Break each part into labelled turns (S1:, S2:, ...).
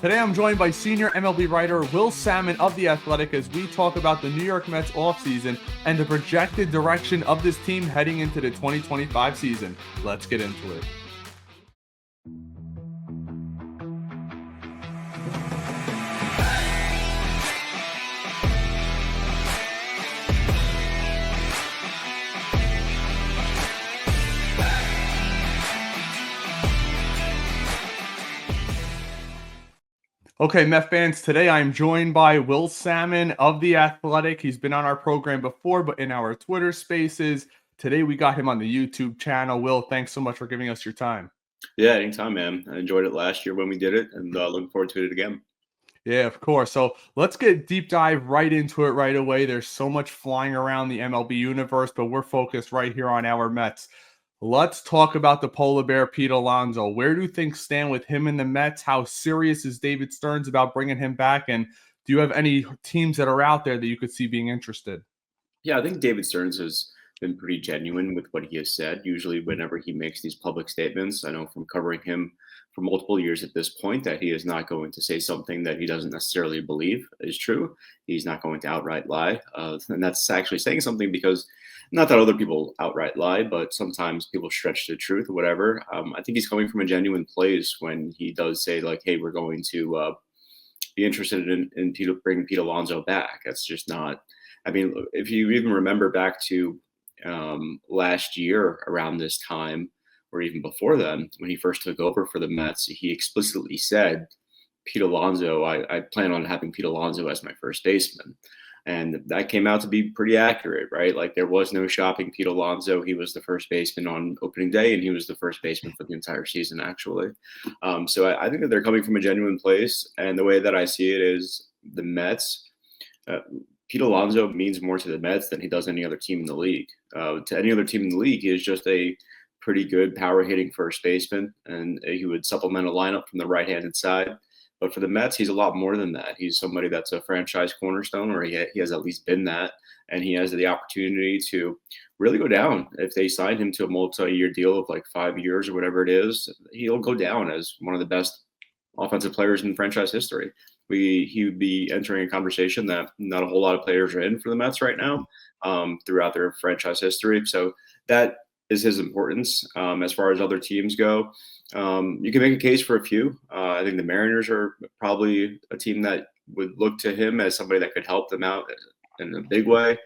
S1: Today I'm joined by senior MLB writer Will Sammon of The Athletic as we talk about the New York Mets offseason and the projected direction of this team heading into the 2025 season. Let's get into it. Okay, Met fans, today I'm joined by Will Sammon of The Athletic. He's been on our program before, but in our Twitter spaces. Today we got him on the YouTube channel. Will, thanks so much for giving us your time.
S2: Yeah, anytime, man. I enjoyed it last year when we did it, and looking forward to it again.
S1: Yeah, of course. So let's get deep dive right into it right away. There's so much flying around the MLB universe, but we're focused right here on our Mets. Let's talk about the polar bear, Pete Alonso. Where do things stand with him and the Mets? How serious is David Stearns about bringing him back? And do you have any teams that are out there that you could see being interested?
S2: Yeah, I think David Stearns has been pretty genuine with what he has said. Usually, whenever he makes these public statements, I know from covering him for multiple years at this point that he is not going to say something that he doesn't necessarily believe is true. He's not going to outright lie. And that's actually saying something because not that other people outright lie, but sometimes people stretch the truth or whatever. I think he's coming from a genuine place when he does say, like, hey, we're going to be interested in bringing Pete Alonso back. That's just not. I mean, if you even remember back to last year around this time, or even before then, when he first took over for the Mets, he explicitly said, Pete Alonso, I plan on having Pete Alonso as my first baseman. And that came out to be pretty accurate, right? Like there was no shopping Pete Alonso. He was the first baseman on opening day, and he was the first baseman for the entire season, actually. So I think that they're coming from a genuine place. And the way that I see it is the Mets, Pete Alonso means more to the Mets than he does any other team in the league. To any other team in the league, he is just a pretty good power hitting first baseman, and he would supplement a lineup from the right-handed side. But for the Mets, he's a lot more than that. He's somebody that's a franchise cornerstone, or he has at least been that, and he has the opportunity to really go down. If they sign him to a multi-year deal of like 5 years or whatever it is, he'll go down as one of the best offensive players in franchise history. He would be entering a conversation that not a whole lot of players are in for the Mets right now throughout their franchise history. So that is his importance. As far as other teams go, you can make a case for a few. I think the Mariners are probably a team that would look to him as somebody that could help them out in a big way.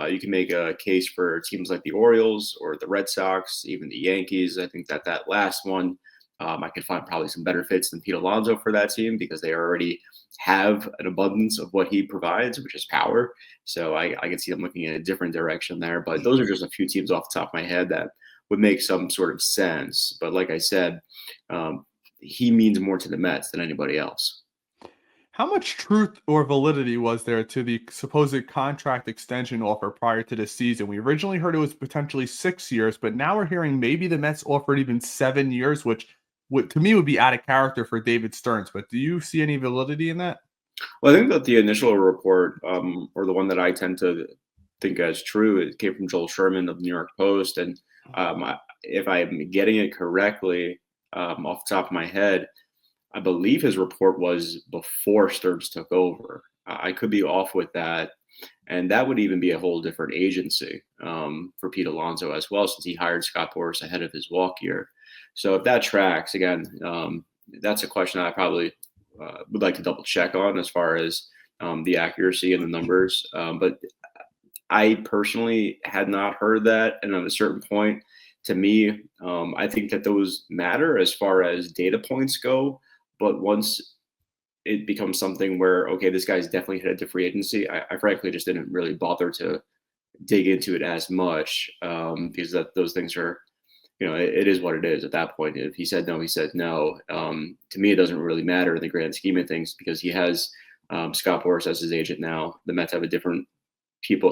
S2: You can make a case for teams like the Orioles or the Red Sox, even the Yankees. I think that last one, I could find probably some better fits than Pete Alonso for that team because they already have an abundance of what he provides, which is power. So I can see them looking in a different direction there. But those are just a few teams off the top of my head that would make some sort of sense. But like I said, he means more to the Mets than anybody else.
S1: How much truth or validity was there to the supposed contract extension offer prior to this season? We originally heard it was potentially 6 years, but now we're hearing maybe the Mets offered even 7 years, which to me would be out of character for David Stearns. But do you see any validity in that?
S2: Well, I think that the initial report, or the one that I tend to think as true, it came from Joel Sherman of the New York Post. And if I'm getting it correctly off the top of my head, I believe his report was before Stearns took over. I could be off with that. And that would even be a whole different agency for Pete Alonso as well, since he hired Scott Boras ahead of his walk year. So if that tracks, again, that's a question I probably would like to double check on as far as the accuracy and the numbers. But I personally had not heard that. And at a certain point, to me, I think that those matter as far as data points go. But once it becomes something where, okay, this guy's definitely headed to free agency, I frankly just didn't really bother to dig into it as much because those things are, it is what it is at that point. If he said no, he said no. To me, it doesn't really matter in the grand scheme of things because he has Scott Boras as his agent now. The Mets have a different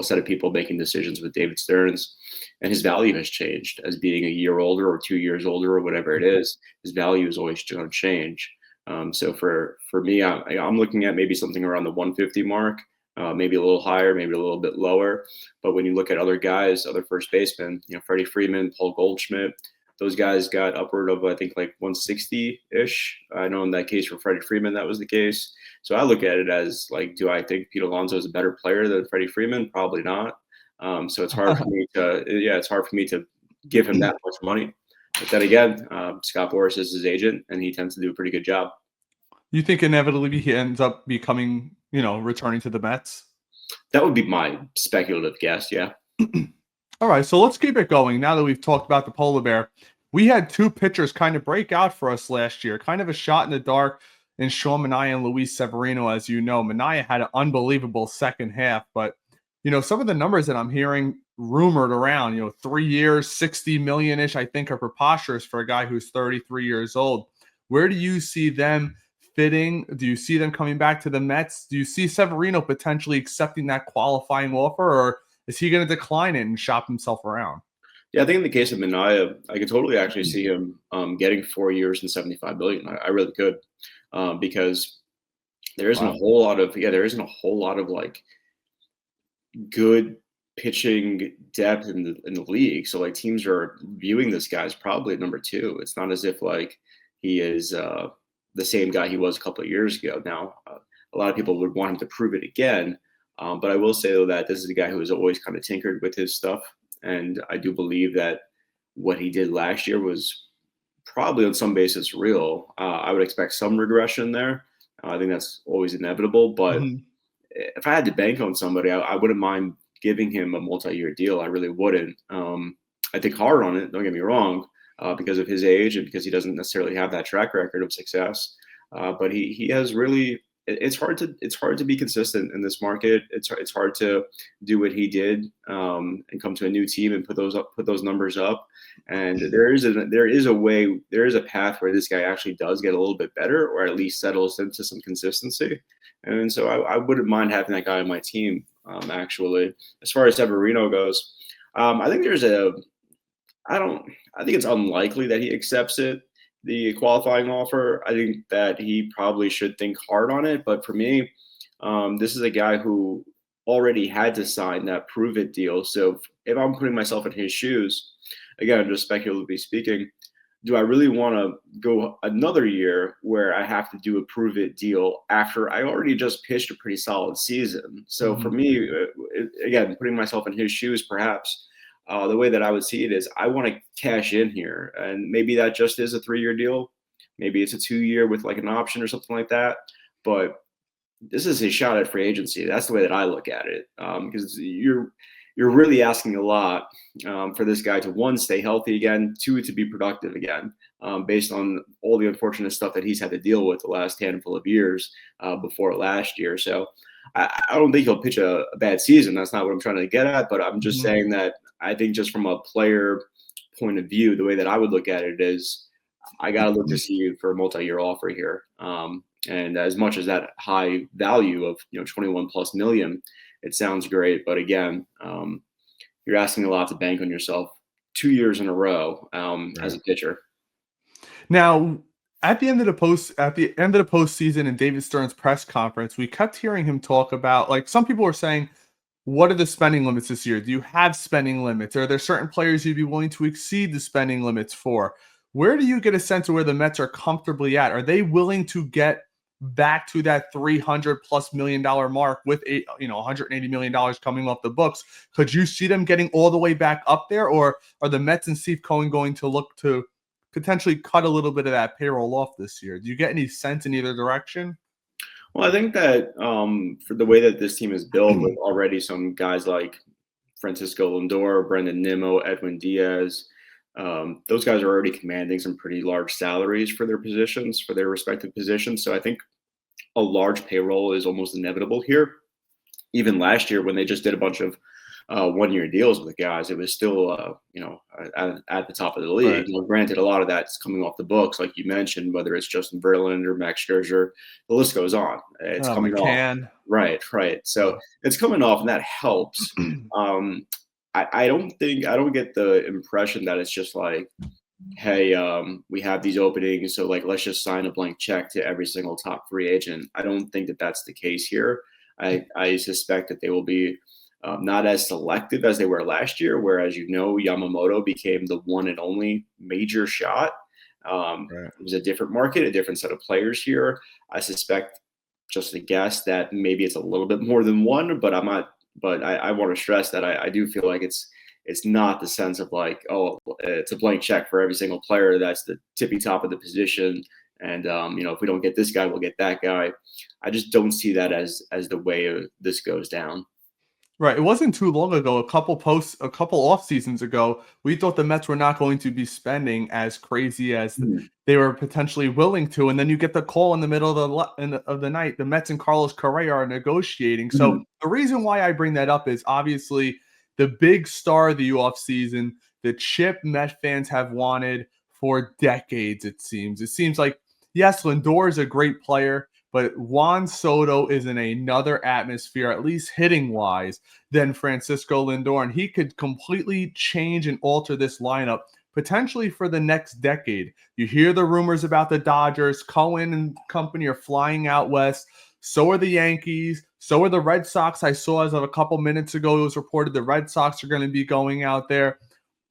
S2: set of people making decisions with David Stearns, and his value has changed as being a year older or 2 years older or whatever it is. His value is always going to change. So for me, I'm looking at maybe something around the 150 mark, maybe a little higher, maybe a little bit lower. But when you look at other guys, other first basemen, Freddie Freeman, Paul Goldschmidt, those guys got upward of, I think, like 160-ish. I know in that case for Freddie Freeman, that was the case. So I look at it as like, do I think Pete Alonso is a better player than Freddie Freeman? Probably not. So it's hard for me to give him that much money. But then again, Scott Boras is his agent, and he tends to do a pretty good job.
S1: You think inevitably he ends up becoming, returning to the Mets?
S2: That would be my speculative guess, yeah.
S1: All right, so let's keep it going. Now that we've talked about the polar bear, we had two pitchers kind of break out for us last year, kind of a shot in the dark in Sean Manaea and Luis Severino. As you know, Manaea had an unbelievable second half, but some of the numbers that I'm hearing rumored around, 3 years, 60 million-ish, I think are preposterous for a guy who's 33 years old. Where do you see them fitting? Do you see them coming back to the Mets? Do you see Severino potentially accepting that qualifying offer, or is he going to decline it and shop himself around?
S2: Yeah, I think in the case of Manaea, I could totally actually see him getting 4 years and $75 million. I really could, because there isn't a whole lot of like good pitching depth in the league. So like teams are viewing this guy as probably at number 2. It's not as if like he is the same guy he was a couple of years ago. Now, a lot of people would want him to prove it again. But I will say, though, that this is a guy who has always kind of tinkered with his stuff. And I do believe that what he did last year was probably on some basis real. I would expect some regression there. I think that's always inevitable. But if I had to bank on somebody, I wouldn't mind giving him a multi-year deal. I really wouldn't. I think hard on it, don't get me wrong, because of his age and because he doesn't necessarily have that track record of success. But he has really – it's hard to be consistent in this market. It's hard to do what he did and come to a new team and put those numbers up. And there is a path where this guy actually does get a little bit better, or at least settles into some consistency. And so I wouldn't mind having that guy on my team. Actually, as far as Severino goes, I think it's unlikely that he accepts the qualifying offer. I think that he probably should think hard on it. But for me, this is a guy who already had to sign that prove it deal. So if I'm putting myself in his shoes, again, just speculatively speaking, do I really want to go another year where I have to do a prove it deal after I already just pitched a pretty solid season? So for me, again, putting myself in his shoes, perhaps, the way that I would see it is I want to cash in here, and maybe that just is a 3-year deal. Maybe it's a 2-year with like an option or something like that. But this is a shot at free agency. That's the way that I look at it, because you're really asking a lot for this guy to, 1, stay healthy again, 2, to be productive again, based on all the unfortunate stuff that he's had to deal with the last handful of years before last year. So I don't think he'll pitch a bad season. That's not what I'm trying to get at, but I'm just saying that I think just from a player point of view, the way that I would look at it is I got to look to see you for a multi-year offer here. And as much as that high value of 21 plus million, it sounds great. But again, you're asking a lot to bank on yourself 2 years in a row as a pitcher.
S1: Now, at the end of the postseason in David Stern's press conference, we kept hearing him talk about, like, some people were saying, what are the spending limits this year? Do you have spending limits? Are there certain players you'd be willing to exceed the spending limits for? Where do you get a sense of where the Mets are comfortably at? Are they willing to get back to that $300+ million mark with $180 million coming off the books? Could you see them getting all the way back up there, or are the Mets and Steve Cohen going to look to potentially cut a little bit of that payroll off this year? Do you get any sense in either direction?
S2: Well, I think that for the way that this team is built, with already some guys like Francisco Lindor, Brendan Nimmo, Edwin Diaz, those guys are already commanding some pretty large salaries for their positions, for their respective positions. So I think a large payroll is almost inevitable here. Even last year, when they just did a bunch of 1-year deals with the guys, it was still, at the top of the league.
S1: Right.
S2: Granted, a lot of that's coming off the books, like you mentioned, whether it's Justin Verlander, Max Scherzer, the list goes on. It's coming off. Right. So it's coming off, and that helps. I don't get the impression that it's just like, hey, we have these openings, so like let's just sign a blank check to every single top free agent. I don't think that that's the case here. I suspect that they will be not as selective as they were last year, whereas, Yamamoto became the one and only major shot.
S1: Right.
S2: It was a different market, a different set of players here. I suspect, just a guess, that maybe it's a little bit more than one, but I'm not. But I want to stress that I do feel like it's not the sense of like, oh, it's a blank check for every single player. That's the tippy top of the position. And if we don't get this guy, we'll get that guy. I just don't see that as the way this goes down.
S1: Right. It wasn't too long ago, a couple off seasons ago, we thought the Mets were not going to be spending as crazy as
S2: Mhm.
S1: they were potentially willing to. And then you get the call in the middle of the night. The Mets and Carlos Correa are negotiating. So
S2: Mhm.
S1: the reason why I bring that up is obviously the big star of the off season, the chip Met fans have wanted for decades, it seems. It seems like, yes, Lindor is a great player, but Juan Soto is in another atmosphere, at least hitting wise, than Francisco Lindor. And he could completely change and alter this lineup potentially for the next decade. You hear the rumors about the Dodgers, Cohen and company are flying out west. So are the Yankees. So are the Red Sox. I saw as of a couple minutes ago, it was reported the Red Sox are going to be going out there.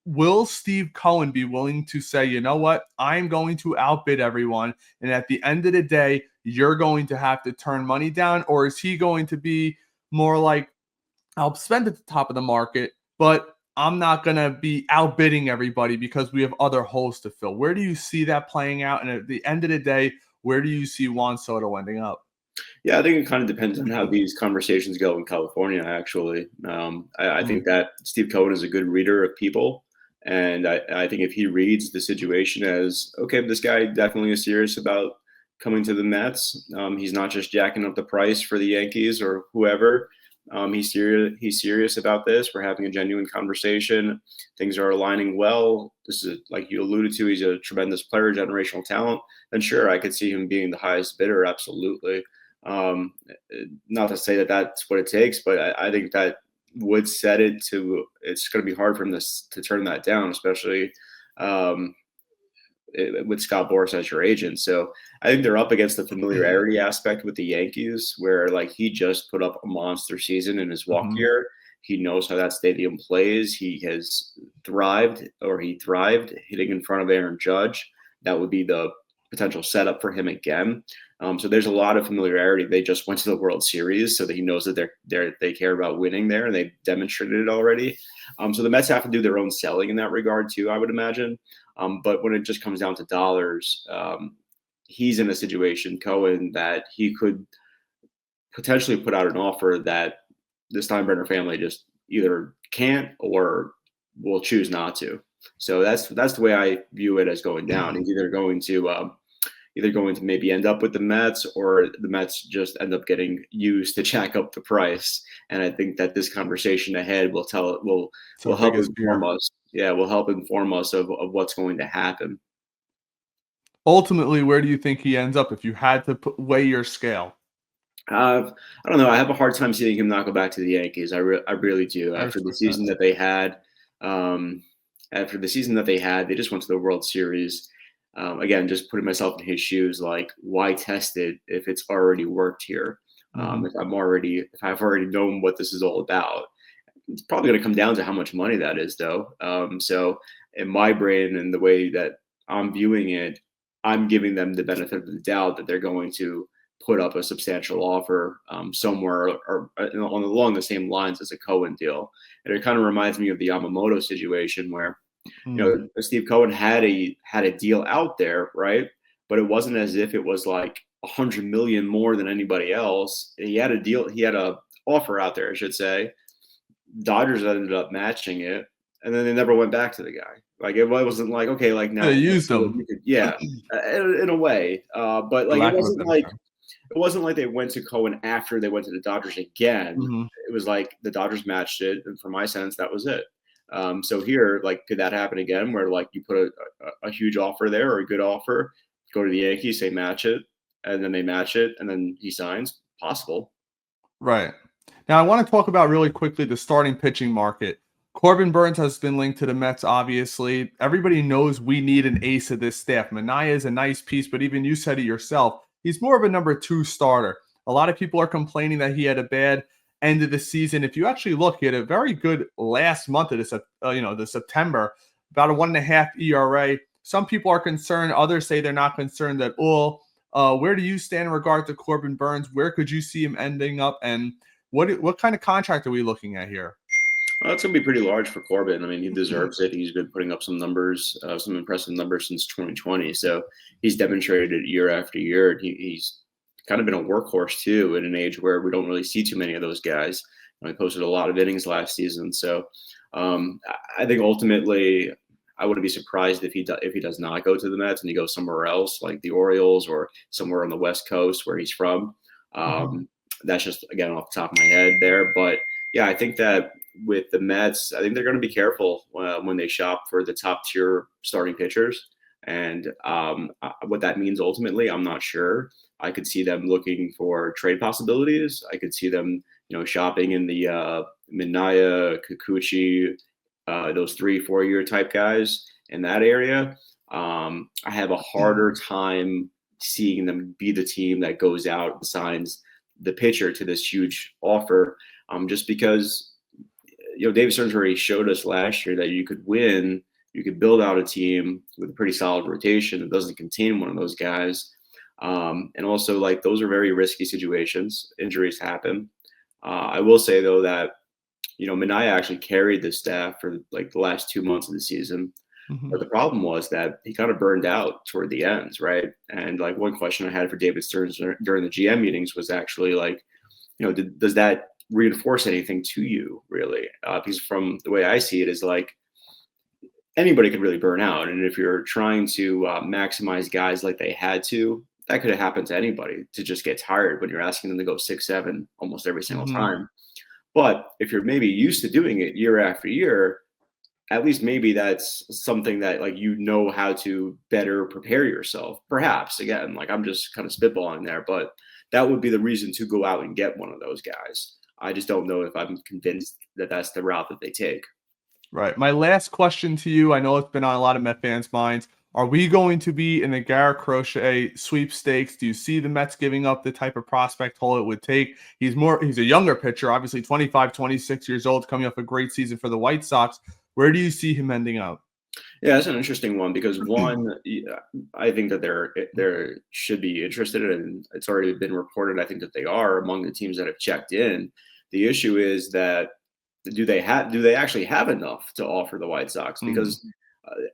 S1: Will Steve Cohen be willing to say, you know what, I'm going to outbid everyone, and at the end of the day, you're going to have to turn money down? Or is he going to be more like, I'll spend at the top of the market, but I'm not going to be outbidding everybody because we have other holes to fill? Where do you see that playing out? And at the end of the day, where do you see Juan Soto ending up?
S2: Yeah, I think it kind of depends on how these conversations go in California, actually. I think
S1: Mm,
S2: that Steve Cohen is a good reader of people. And I think if he reads the situation as, okay, this guy definitely is serious about coming to the Mets. He's not just jacking up the price for the Yankees or whoever. He's serious about this. We're having a genuine conversation. Things are aligning well. This is, like you alluded to, he's a tremendous player, generational talent. Then sure, I could see him being the highest bidder, absolutely. Um, Not to say that that's what it takes, but I think that would set it to, it's going to be hard for him to turn that down, especially um, with Scott Boras as your agent. So I think they're up against the familiarity aspect with the Yankees, where like he just put up a monster season in his walk
S1: mhm.
S2: year. He knows how that stadium plays. He thrived hitting in front of Aaron Judge. That would be the potential setup for him again. So there's a lot of familiarity. They just went to the World Series, so that he knows that they care about winning there, and they demonstrated it already. So the Mets have to do their own selling in that regard too, I would imagine. But when it just comes down to dollars, he's in a situation, Cohen, that he could potentially put out an offer that the Steinbrenner family just either can't or will choose not to. So that's the way I view it as going down. He's either going to maybe end up with the Mets, or the Mets just end up getting used to jack up the price. And I think that this conversation ahead
S1: It's our
S2: will help
S1: biggest
S2: inform
S1: fear.
S2: us. Yeah, will help inform us of what's going to happen.
S1: Ultimately, where do you think he ends up if you had to weigh your scale?
S2: I don't know. I have a hard time seeing him not go back to the Yankees. I really do.
S1: I
S2: After the
S1: respect that.
S2: season that they had, um, they just went to the World Series. Again, just putting myself in his shoes, like why test it if it's already worked here?
S1: Mhm.
S2: If I've already known what this is all about, it's probably going to come down to how much money that is, though. So in my brain and the way that I'm viewing it, I'm giving them the benefit of the doubt that they're going to put up a substantial offer somewhere along the same lines as a Cohen deal. And it kind of reminds me of the Yamamoto situation where
S1: Mm.
S2: Steve Cohen had a deal out there, right? But it wasn't as if it was like 100 million more than anybody else. He had a deal. He had a offer out there, I should say. Dodgers ended up matching it, and then they never went back to the guy. Like it wasn't like, okay, like
S1: They
S2: now let's
S1: used
S2: see what
S1: them,
S2: you could, yeah, in a way. But
S1: for
S2: like
S1: lack of a better term.
S2: it wasn't like they went to Cohen after they went to the Dodgers again.
S1: Mhm.
S2: It was like the Dodgers matched it, and for my sense, that was it. So here, like, could that happen again, where like you put a huge offer there or a good offer, go to the Yankees, say match it, and then they match it, and then he signs? Possible.
S1: Right. Now, I want to talk about really quickly the starting pitching market. Corbin Burns has been linked to the Mets, obviously. Everybody knows we need an ace of this staff. Manaea is a nice piece, but even you said it yourself. He's more of a number two starter. A lot of people are complaining that he had a bad end of the season. If you actually look, he had a very good last month of this, the September, about a 1.5 ERA. Some people are concerned. Others say they're not concerned at all. Where do you stand in regard to Corbin Burnes? Where could you see him ending up? And what kind of contract are we looking at here?
S2: Well, it's going to be pretty large for Corbin. I mean, he deserves it. He's been putting up some numbers, some impressive numbers since 2020. So he's demonstrated it year after year. And he's kind of been a workhorse too, in an age where we don't really see too many of those guys. He posted a lot of innings last season. So I think ultimately, I wouldn't be surprised if he does not go to the Mets and he goes somewhere else, like the Orioles or somewhere on the West Coast where he's from. That's just, again, off the top of my head there. But yeah, I think that with the Mets, I think they're going to be careful when they shop for the top tier starting pitchers. And what that means ultimately, I'm not sure. I could see them looking for trade possibilities. I could see them, shopping in the Minaya, Kikuchi, those 3-4 year type guys in that area. I have a harder time seeing them be the team that goes out and signs the pitcher to this huge offer, just because David Stearns already showed us last year that you could win, you could build out a team with a pretty solid rotation that doesn't contain one of those guys. And also, like, those are very risky situations. Injuries happen. I will say though that Minaya actually carried the staff for like the last 2 months of the season. But the problem was that he kind of burned out toward the ends, right? And like, one question I had for David Stearns during the GM meetings was actually like, does that reinforce anything to you, really? Because from the way I see it is like, anybody could really burn out. And if you're trying to maximize guys like they had to, that could have happened to anybody, to just get tired when you're asking them to go 6-7 almost every single time. But if you're maybe used to doing it year after year, at least maybe that's something that, like, how to better prepare yourself. Perhaps, again, like, I'm just kind of spitballing there, but that would be the reason to go out and get one of those guys. I just don't know if I'm convinced that that's the route that they take.
S1: Right. My last question to you, I know it's been on a lot of Met fans' minds. Are we going to be in the Garrett Crochet sweepstakes? Do you see the Mets giving up the type of prospect haul it would take? He's a younger pitcher, obviously 25, 26 years old, coming off a great season for the White Sox. Where do you see him ending up?
S2: Yeah, that's an interesting one because I think that they're should be interested in, and it's already been reported, I think, that they are among the teams that have checked in. The issue is that do they actually have enough to offer the White Sox? Because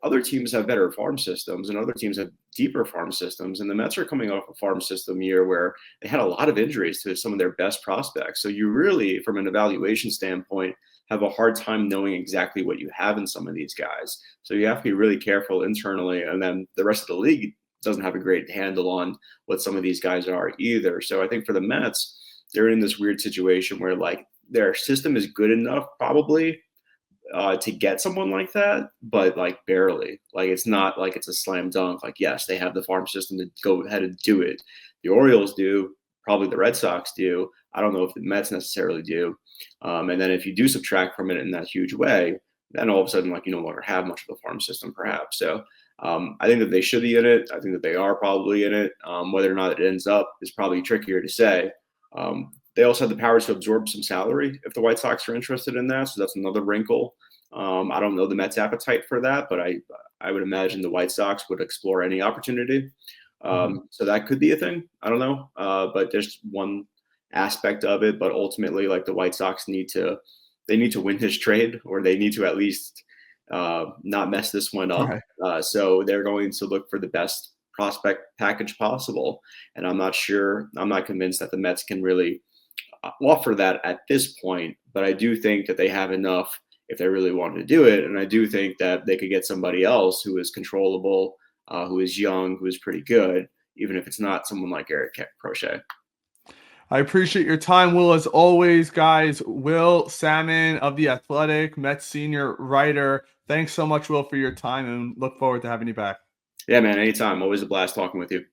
S2: other teams have better farm systems and other teams have deeper farm systems, and the Mets are coming off a farm system year where they had a lot of injuries to some of their best prospects. So you really, from an evaluation standpoint, have a hard time knowing exactly what you have in some of these guys. So you have to be really careful internally, and then the rest of the league doesn't have a great handle on what some of these guys are either. So I think for the Mets, they're in this weird situation where, like, their system is good enough probably to get someone like that, but like barely. Like, it's not like it's a slam dunk. Like, yes, they have the farm system to go ahead and do it. The Orioles do, probably the Red Sox do. I don't know if the Mets necessarily do. And then if you do subtract from it in that huge way, then all of a sudden, like, you no longer have much of a farm system, perhaps. So I think that they should be in it. I think that they are probably in it. Whether or not it ends up is probably trickier to say. They also have the power to absorb some salary if the White Sox are interested in that. So that's another wrinkle. I don't know the Mets' appetite for that, but I would imagine the White Sox would explore any opportunity. So that could be a thing. I don't know. But there's one aspect of it. But ultimately, like, the White Sox need to win this trade, or they need to at least not mess this one up. Right. So they're going to look for the best prospect package possible. And I'm not convinced that the Mets can really offer that at this point, but I do think that they have enough if they really wanted to do it. And I do think that they could get somebody else who is controllable, who is young, who is pretty good, even if it's not someone like Garrett Crochet.
S1: I appreciate your time, Will, as always, guys. Will Sammon of The Athletic, Mets senior writer. Thanks so much, Will, for your time, and look forward to having you back.
S2: Yeah, man, anytime. Always a blast talking with you.